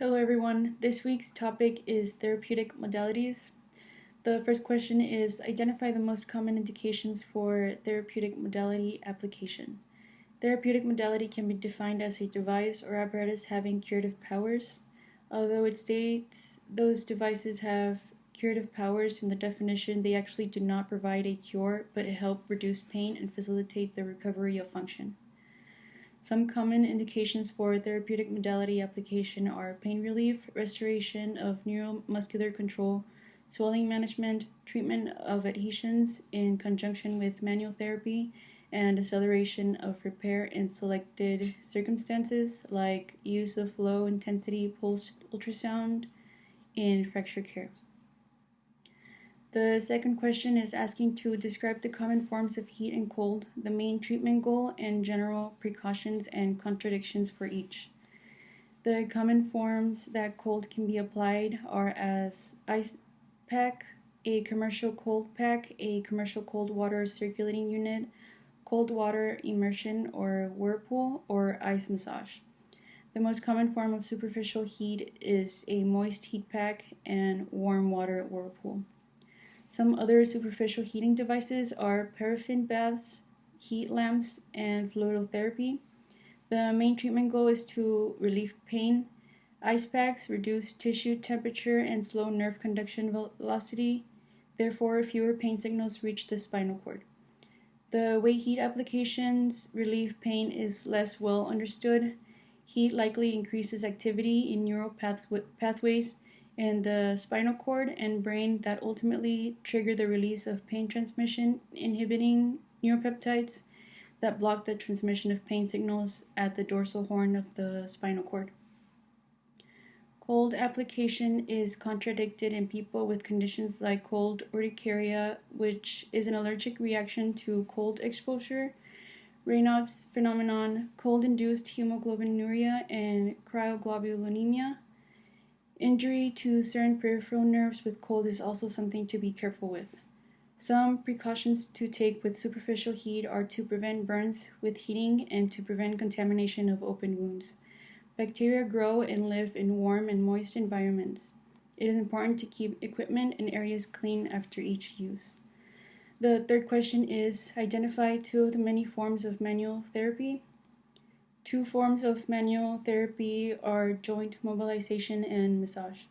Hello everyone, this week's topic is therapeutic modalities. The first question is identify the most common indications for therapeutic modality application. Therapeutic modality can be defined as a device or apparatus having curative powers. Although it states those devices have curative powers in the definition, they actually do not provide a cure, but help reduce pain and facilitate the recovery of function. Some common indications for therapeutic modality application are pain relief, restoration of neuromuscular control, swelling management, treatment of adhesions in conjunction with manual therapy, and acceleration of repair in selected circumstances like use of low intensity pulse ultrasound in fracture care. The second question is asking to describe the common forms of heat and cold, the main treatment goal, and general precautions and contradictions for each. The common forms that cold can be applied are as ice pack, a commercial cold pack, a commercial cold water circulating unit, cold water immersion or whirlpool, or ice massage. The most common form of superficial heat is a moist heat pack and warm water whirlpool. Some other superficial heating devices are paraffin baths, heat lamps, and fluidotherapy. The main treatment goal is to relieve pain. Ice packs reduce tissue temperature and slow nerve conduction velocity. Therefore, fewer pain signals reach the spinal cord. The way heat applications relieve pain is less well understood. Heat likely increases activity in neural pathways in the spinal cord and brain that ultimately trigger the release of pain transmission, inhibiting neuropeptides that block the transmission of pain signals at the dorsal horn of the spinal cord. Cold application is contradicted in people with conditions like cold urticaria, which is an allergic reaction to cold exposure, Raynaud's phenomenon, cold-induced hemoglobinuria, and cryoglobulinemia. Injury to certain peripheral nerves with cold is also something to be careful with. Some precautions to take with superficial heat are to prevent burns with heating and to prevent contamination of open wounds. Bacteria grow and live in warm and moist environments. It is important to keep equipment and areas clean after each use. The third question is identify two of the many forms of manual therapy. Two forms of manual therapy are joint mobilization and massage.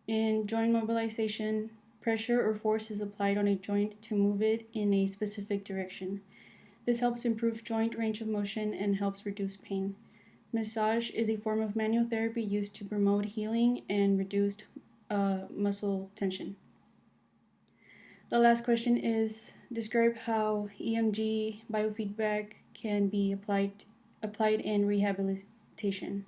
In joint mobilization, pressure or force is applied on a joint to move it in a specific direction. This helps improve joint range of motion and helps reduce pain. Massage is a form of manual therapy used to promote healing and reduce muscle tension. The last question is describe how EMG biofeedback can be applied in rehabilitation.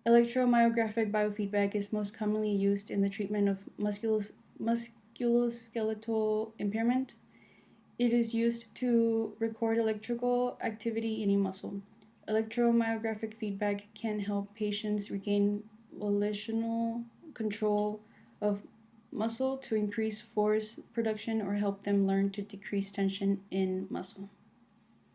Electromyographic biofeedback is most commonly used in the treatment of musculoskeletal impairment. It is used to record electrical activity in a muscle. Electromyographic feedback can help patients regain volitional control of muscle to increase force production or help them learn to decrease tension in muscle.